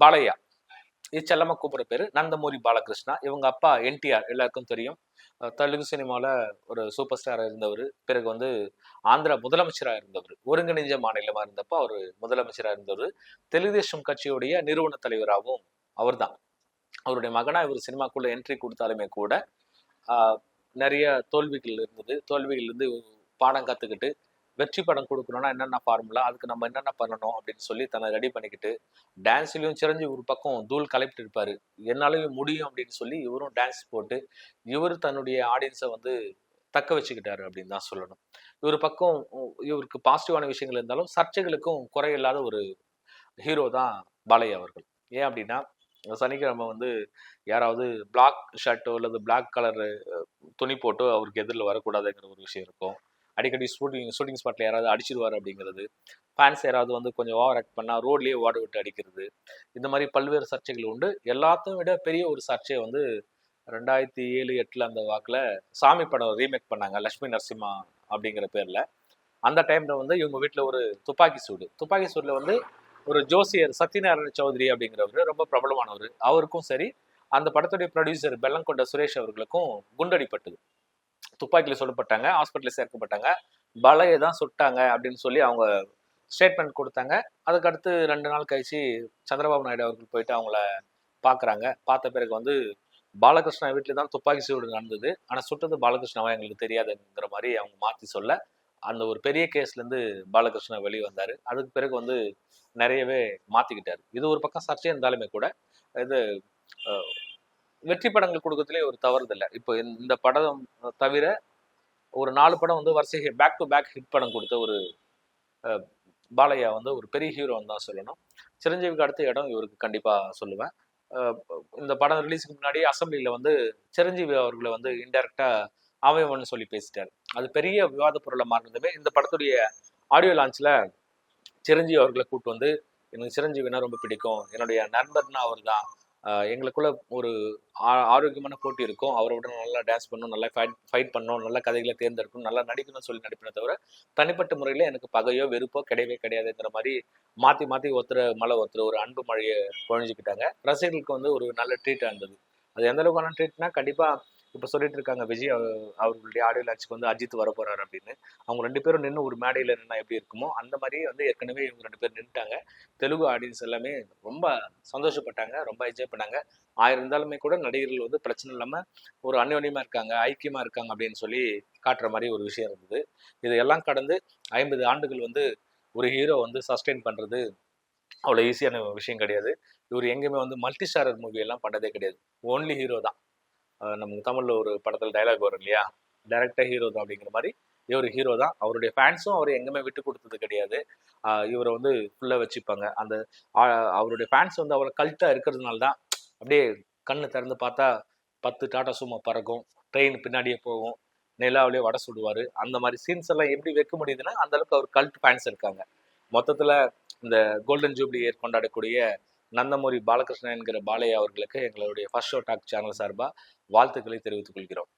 பாலையா, இது செல்லமா கூப்பிடுற பேரு நந்தமூரி பாலகிருஷ்ணா. இவங்க அப்பா என்டிஆர் எல்லாருக்கும் தெரியும். தெலுங்கு சினிமாவில் ஒரு சூப்பர் ஸ்டாராக இருந்தவர். பிறகு வந்து ஆந்திரா முதலமைச்சராக இருந்தவர். ஒருங்கிணைஞ்ச மாநிலமாக இருந்தப்போ அவர் முதலமைச்சராக இருந்தவர். தெலுங்கு தேசம் கட்சியுடைய நிறுவன தலைவராகவும் அவர் தான். அவருடைய மகனா இவர் சினிமாக்குள்ள என்ட்ரி கொடுத்தாலுமே கூட நிறைய தோல்விகள் இருந்தது. தோல்விகள் இருந்து பாடம் கற்றுக்கிட்டு வெற்றி படம் கொடுக்கணும்னா என்னென்ன ஃபார்முலா, அதுக்கு நம்ம என்னென்ன பண்ணணும் அப்படின்னு சொல்லி தன்னை ரெடி பண்ணிக்கிட்டு டான்ஸ்லையும் சிரஞ்சீவி ஒரு பக்கம் தூள் கலப்பிட்டு இருப்பாரு. என்னாலையும் முடியும் அப்படின்னு சொல்லி இவரும் டான்ஸ் போட்டு இவர் தன்னுடைய ஆடியன்ஸை வந்து தக்க வச்சுக்கிட்டாரு அப்படின்னு தான் சொல்லணும். இவர் பக்கம் இவருக்கு பாசிட்டிவான விஷயங்கள் இருந்தாலும் சர்ச்சைகளுக்கும் குறையில்லாத ஒரு ஹீரோ தான் பாலையா அவர்கள். ஏன் அப்படின்னா சனிக்கிழமை வந்து யாராவது பிளாக் ஷர்ட்டோ அல்லது பிளாக் கலர் துணி போட்டோ அவருக்கு எதிரில் வரக்கூடாதுங்கிற ஒரு விஷயம் இருக்கும். அடிக்கடி ஷூட்டிங் ஸ்பாட்ல யாராவது அடிச்சிருவாரு அப்படிங்கிறது, ஃபேன்ஸ் யாராவது வந்து கொஞ்சம் ஓவர் ஆக்ட் பண்ணால் ரோட்லேயே ஓட விட்டு அடிக்கிறது, இந்த மாதிரி பல்வேறு சர்ச்சைகள் உண்டு. எல்லாத்தையும் விட பெரிய ஒரு சர்ச்சையை வந்து 2007, 8 அந்த வாக்கில் சாமி படம் ரீமேக் பண்ணாங்க, லட்சுமி நரசிம்மா அப்படிங்கிற பேரில். அந்த டைமில் வந்து இவங்க வீட்டில் ஒரு துப்பாக்கி சூடில் வந்து ஒரு ஜோசியர் சத்யநாராயண சௌத்ரி அப்படிங்கிறவர் ரொம்ப பிரபலமானவர். அவருக்கும் சரி அந்த படத்துடைய ப்ரொடியூசர் பெல்லங்கொண்ட சுரேஷ் அவர்களுக்கும் குண்டடிப்பட்டது. துப்பாக்கியில் சுடப்பட்டாங்க, ஹாஸ்பிட்டலில் சேர்க்கப்பட்டாங்க. பலையை தான் சுட்டாங்க அப்படின்னு சொல்லி அவங்க ஸ்டேட்மெண்ட் கொடுத்தாங்க. அதுக்கடுத்து 2 நாள் கழிச்சு சந்திரபாபு நாயுடு அவர்கள் போயிட்டு அவங்கள பார்க்குறாங்க. பார்த்த பிறகு வந்து பாலகிருஷ்ணா வீட்டில் தான் துப்பாக்கி சூடு நடந்தது, ஆனால் சுட்டது பாலகிருஷ்ணாவா எங்களுக்கு தெரியாதுங்கிற மாதிரி அவங்க மாற்றி சொல்ல அந்த ஒரு பெரிய கேஸ்லேருந்து பாலகிருஷ்ணா வெளியே வந்தார். அதுக்கு பிறகு வந்து நிறையவே மாற்றிக்கிட்டார். இது ஒரு பக்கம் சர்ச்சை இருந்தாலுமே கூட இது வெற்றி படங்கள் கொடுக்கறதுலேயே ஒரு தவறுதில்லை. இப்போ இந்த படம் தவிர ஒரு 4 படம் வந்து வரிசை பேக் டு பேக் ஹிட் படம் கொடுத்த ஒரு பாலையா வந்து ஒரு பெரிய ஹீரோன்னு தான் சொல்லணும். சிரஞ்சீவிக்கு அடுத்த இடம் இவருக்கு கண்டிப்பாக சொல்லுவேன். இந்த படம் ரிலீஸுக்கு முன்னாடி அசம்பிளியில் வந்து சிரஞ்சீவி அவர்களை வந்து இன்டெரக்டாக அவயவன்னு சொல்லி பேசிட்டார். அது பெரிய விவாத பொருளை மாறினதுமே இந்த படத்துடைய ஆடியோ லான்ச்சில் சிரஞ்சீவி அவர்களை கூப்பிட்டு வந்து எனக்கு சிரஞ்சீவினா ரொம்ப பிடிக்கும், என்னுடைய நண்பர்னா அவர் தான், எங்களுக்குள்ள ஒரு ஆரோக்கியமான போட்டி இருக்கும், அவரோட நல்லா டான்ஸ் பண்ணணும், நல்லா ஃபைட் பண்ணணும், நல்ல கதைகளை தேர்ந்தெடுக்கணும், நல்லா நடிக்கணும்னு சொல்லி நடிப்பினே தவிர தனிப்பட்ட முறையில் எனக்கு பகையோ வெறுப்போ கிடையவே கிடையாதுங்கிற மாதிரி மாற்றி ஒருத்தர் மலை ஒருத்தர் ஒரு அன்பு மழையை பொழிஞ்சுக்கிட்டாங்க. ரசிகர்களுக்கு வந்து ஒரு நல்ல ட்ரீட்டாக இருந்தது. அது எந்த அளவுக்கான ட்ரீட்னா கண்டிப்பாக இப்போ சொல்லிட்டு இருக்காங்க விஜய் அவர்களுடைய ஆடியோ லான்ச்சுக்கு வந்து அஜித் வர போறாரு அப்படின்னு. அவங்க 2 பேரும் நின்று ஒரு மேடையில் நின்னா எப்படி இருக்குமோ அந்த மாதிரியே வந்து ஏற்கனவே இவங்க 2 பேர் நின்றுட்டாங்க. தெலுங்கு ஆடியன்ஸ் எல்லாமே ரொம்ப சந்தோஷப்பட்டாங்க, ரொம்ப என்ஜாய் பண்ணாங்க. இருந்தாலுமே கூட நடிகர்கள் வந்து பிரச்சனை இல்லாமல் ஒரு அந்யோன்யமாக இருக்காங்க, ஐக்கியமாக இருக்காங்க அப்படின்னு சொல்லி காட்டுற மாதிரி ஒரு விஷயம் இருந்தது. இதையெல்லாம் கடந்து 50 ஆண்டுகள் வந்து ஒரு ஹீரோ வந்து சஸ்டெயின் பண்ணுறது அவ்வளோ ஈஸியான விஷயம் கிடையாது. இவர் எங்கேயுமே வந்து மல்டி ஸ்டாரர் மூவி எல்லாம் பண்ணதே கிடையாது. ஓன்லி ஹீரோ தான். நம்ம தமிழில் ஒரு படத்தில் டைலாக் வரும் இல்லையா, டைரக்டாக ஹீரோ தான் அப்படிங்கிற மாதிரி இவர் ஹீரோ தான். அவருடைய ஃபேன்ஸும் அவர் எங்கேயுமே விட்டு கொடுத்தது கிடையாது. இவரை வந்து ஃபுல்லாக வச்சுப்பாங்க. அந்த அவருடைய ஃபேன்ஸ் வந்து அவ்வளோ கல்ட்டாக இருக்கிறதுனால தான் அப்படியே கண்ணு திறந்து பார்த்தா 10 டாட்டா சும்மா பறக்கும், ட்ரெயின் பின்னாடியே போகும், நிலாவிலேயே வடை சுடுவார். அந்த மாதிரி சீன்ஸ் எல்லாம் எப்படி வைக்க முடியுதுன்னா அந்த அளவுக்கு அவர் கல்ட் ஃபேன்ஸ் இருக்காங்க. மொத்தத்தில் இந்த கோல்டன் ஜூப்ளி இயர் கொண்டாடக்கூடிய நந்தமூரி பாலகிருஷ்ணன் என்கிற பாலையா அவர்களுக்கு எங்களுடைய ஃபர்ஸ்ட் ஷோ டாக் சேனல் சார்பாக வாழ்த்துக்களை தெரிவித்துக் கொள்கிறோம்.